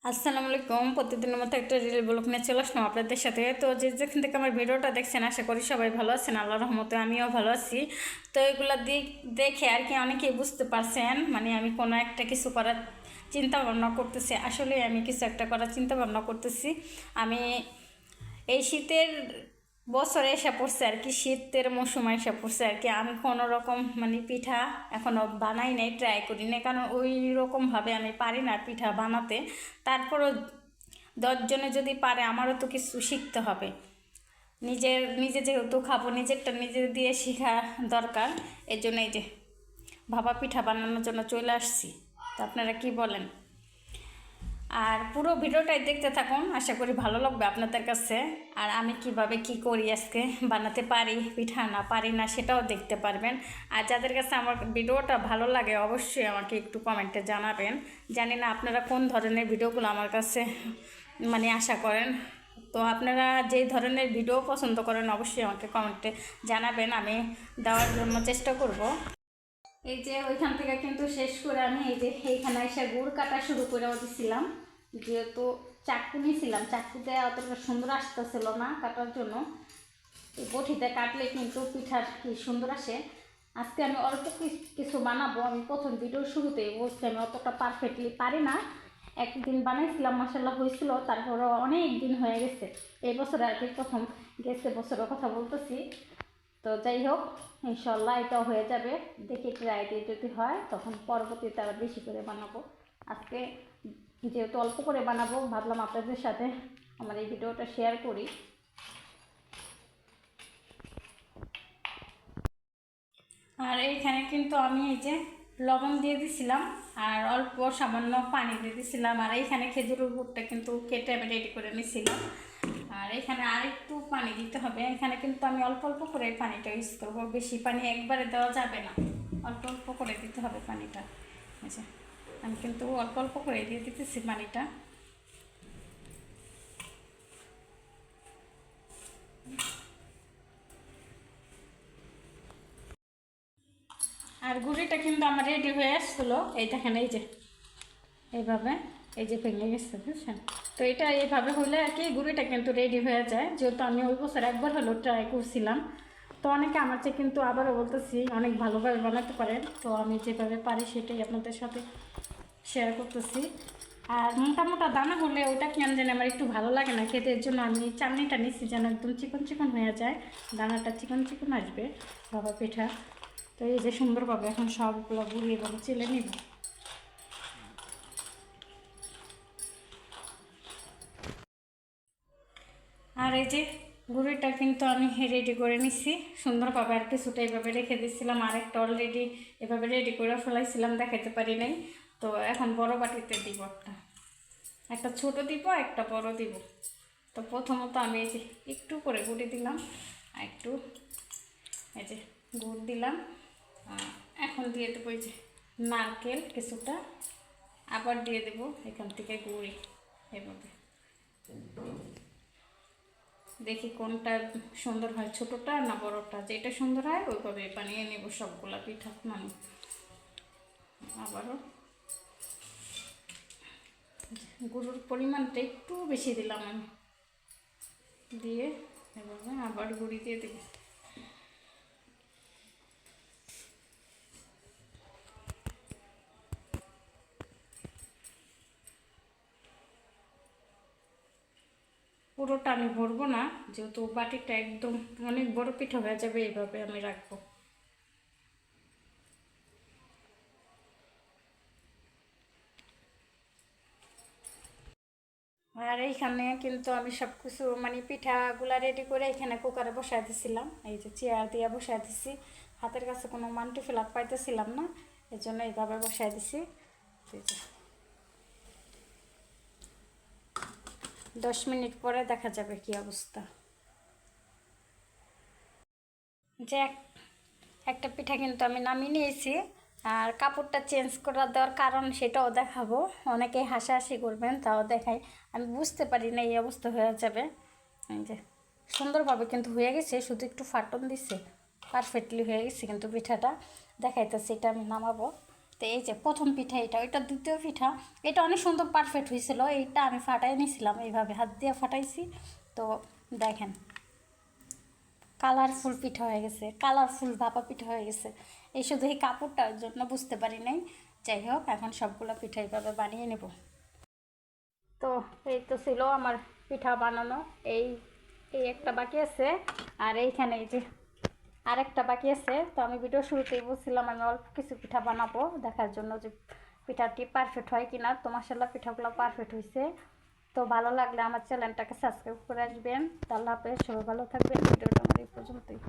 আসসালামু আলাইকুম। প্রতিদিনের মতো একটা রিল ব্লগ নিয়ে চলে আসলাম আপনাদের সাথে। তো যেখান থেকে আমার ভিডিওটা দেখছেন আশা করি সবাই ভালো আছেন, আল্লাহর রহমতে আমিও ভালো আছি। তো এগুলা দেখে আর কি অনেকেই বুঝতে পারছেন মানে আমি কোনো একটা কিছু করার চিন্তা ভাবনা করতেছি। আসলে আমি কিছু একটা করার চিন্তা ভাবনা করতেছি। আমি এই শীতের বছরে এসে পড়ছে আর কি, শীতের মৌসুমে এসে পড়ছে আর কি। আমি কোনো রকম মানে পিঠা এখনও বানাই নাই, ট্রাই করি না, কারণ ওই রকমভাবে আমি পারি না পিঠা বানাতে। তারপরও 10 জনে যদি পারে আমারও তো কিছু শিখতে হবে। নিজে যেহেতু খাবো, নিজেরটা নিজে দিয়ে শেখা দরকার। এই জন্য এই যে ভাপা পিঠা বানানোর জন্য চলে আসছি। তো আপনারা কি বলেন? আর পুরো ভিডিওটাই দেখতে থাকুন, আশা করি ভালো লাগবে আপনাদের কাছে। আর আমি কিভাবে কি করি আজকে, বানাতে পারি পিঠা না পারি না সেটাও দেখতে পারবেন। আর যাদের কাছে আমার ভিডিওটা ভালো লাগে অবশ্যই আমাকে একটু কমেন্টে জানাবেন। জানি না আপনারা কোন ধরনের ভিডিওগুলো আমার কাছে মানে আশা করেন। তো আপনারা যে ধরনের ভিডিও পছন্দ করেন অবশ্যই আমাকে কমেন্টে জানাবেন, আমি দেওয়ার জন্য চেষ্টা করব। এই যে ওইখান থেকে কিন্তু শেষ করে আমি এই যে এইখানে এসে গুড় কাটা শুরু করে দিছিলাম। যেহেতু চাকু নিয়েছিলাম, চাকুতে অতটা সুন্দর আসতেছিল না কাটার জন্য। এই বটিতে কাটলে কিন্তু পিঠার কি সুন্দর আসে। আজকে আমি অল্প কিছু বানাবো। আমি প্রথম ভিডিওর শুরুতেই বলছি আমি অতটা পারফেক্টলি পারি না। একদিন বানাইছিলাম, মাসাল্লাহ হয়েছিল, তারপরে অনেক দিন হয়ে গেছে। এই বছর আর কি প্রথম গেছে বছরের কথা বলতেছি। তো যাই হোক, ইনশাল্লাহ এটাও হয়ে যাবে। দেখি ট্রাই দিয়ে যদি হয় তখন পরবর্তীতে আবার বেশি করে বানাবো। আজকে যেহেতু অল্প করে বানাবো ভাবলাম আপনাদের সাথে আমার এই ভিডিওটা শেয়ার করি। আর এইখানে কিন্তু আমি এই যে লবণ দিয়ে দিছিলাম আর অল্প সামান্য পানি দিয়ে দিছিলাম। আর এইখানে খেজুরের গুড়টা কিন্তু কেটে আমি রেডি করে নিয়েছিলাম। আর এখানে আরেকটু পানি দিতে হবে। এখানে কিন্তু আমি অল্প অল্প করে পানিটা ইউজ করবো, বেশি পানি একবারে দেওয়া যাবে না, অল্প অল্প করে দিতে হবে পানিটা। আচ্ছা, আমি কিন্তু অল্প অল্প করে দিয়ে দিতেছি পানিটা। আর গুঁড়িটা কিন্তু আমার রেডি হয়ে আসছিলো। এই দেখেন, এই যে এইভাবে, এই যে ভেঙে গেছে, বুঝছেন? তো এটা এইভাবে হলে আর কি গুঁড়িটা কিন্তু রেডি হয়ে যায়। যেহেতু আমি ওই বছর একবার হলো ট্রাই করছিলাম। তো অনেকে আমার চেয়ে কিন্তু আবারও বলতেছি অনেক ভালোভাবে বানাতে পারেন। তো আমি যেভাবে পারি সেটাই আপনাদের সাথে শেয়ার করতেছি। আর মোটা মোটা দানা হলে ওটা কেন জানি আমার একটু ভালো লাগে না খেতে। এর জন্য আমি চাটনিটা নিচ্ছি যেন একদম চিকন চিকন হয়ে যায়, দানাটা চিকন চিকন আসবে ভাপা পিঠা। তো এই যে সুন্দরভাবে এখন সবগুলো গুঁড়ি এভাবে চেলে নিব। আর এই যে গুঁড়িটা কিন্তু আমি রেডি করে নিচ্ছি সুন্দরভাবে। আর কিছুটা এইভাবে রেখে দিচ্ছিলাম, আরেকটা অলরেডি এভাবে রেডি করে ফেলাইছিলাম, দেখাতে পারি নাই। তো এখন বড় বাটিতে দিব, একটা ছোট দিব একটা বড় দিব। তো প্রথমত আমি এই যে একটু করে গুঁড়ি দিলাম, আর একটু এই যে গুড় দিলাম। এখন দিয়ে দেবো এই যে নারকেল কিছুটা, আবার দিয়ে দেব এখান থেকে গুঁড়ি। এভাবে দেখি কোনটা সুন্দর হয়, ছোটোটা না বড়টা, যেটা সুন্দর হয় ওইভাবে বানিয়ে নেব সবগুলা পিঠা। মানে আবারও গুঁড়োর পরিমাণটা একটু বেশি দিলাম আমি, দিয়ে এভাবে আবার গুঁড়ি দিয়ে দেব। পুরোটা আমি ভরবো না, যেহেতু বাটিটা একদম অনেক বড় পিঠা হয়ে যাবে, এইভাবে আমি রাখবো। আর এইখানে কিন্তু আমি সব কিছু মানে পিঠাগুলা রেডি করে এখানে কুকারে বসাই দিছিলাম। এই যে চেয়ার দিয়ে বসাই দিছি, হাতের কাছে কোনো মান্টি ফেলাপ পাইতেছিলাম না, এই জন্য এইভাবে বসাই দিছি। 10 মিনিট পরে দেখা যাবে কি অবস্থা। যে একটা পিঠা কিন্তু আমি নামিয়ে নিয়েছি। আর কাপড়টা চেঞ্জ করে দেওয়ার কারণ সেটাও দেখাবো, অনেকে হাসাহাসি করবেন তাও দেখাই। আমি বুঝতে পারি না এই অবস্থা হয়ে যাবে। এই যে সুন্দরভাবে কিন্তু হয়ে গেছে, শুধু একটু ফাটন দিছে, পারফেক্টলি হয়ে গেছে কিন্তু পিঠাটা। দেখাইতেছে এটা আমি নামাবো। তো এই যে প্রথম পিঠা এটা, এটা দ্বিতীয় পিঠা। এটা অনেক সুন্দর পারফেক্ট হয়েছিল। এইটা আমি ফাটাই নিয়েছিলাম, এইভাবে হাত দিয়ে ফাটাইছি। তো দেখেন কালারফুল পিঠা হয়ে গেছে, কালারফুল ভাপা পিঠা হয়ে গেছে। এই শুধু এই কাপড়টার জন্য বুঝতে পারি নাই। যাই হোক, এখন সবগুলো পিঠা এইভাবে বানিয়ে নেব। তো এই তো ছিল আমার পিঠা বানানো। এই এই একটা বাকি আছে, আর এইখানে এই যে আরেকটা বাকি আছে। তো আমি ভিডিও শুরুতেই বলছিলাম আমি অল্প কিছু পিঠা বানাবো দেখার জন্য যে পিঠাটি পারফেক্ট হয় কিনা। তো মাশাআল্লাহ পিঠাগুলো পারফেক্ট হয়েছে। তো ভালো লাগলে আমার চ্যানেলটাকে সাবস্ক্রাইব করে আসবেন। আল্লাহ হাফেজ, সবাই ভালো থাকবেন। ভিডিওটা আমার এই পর্যন্তই।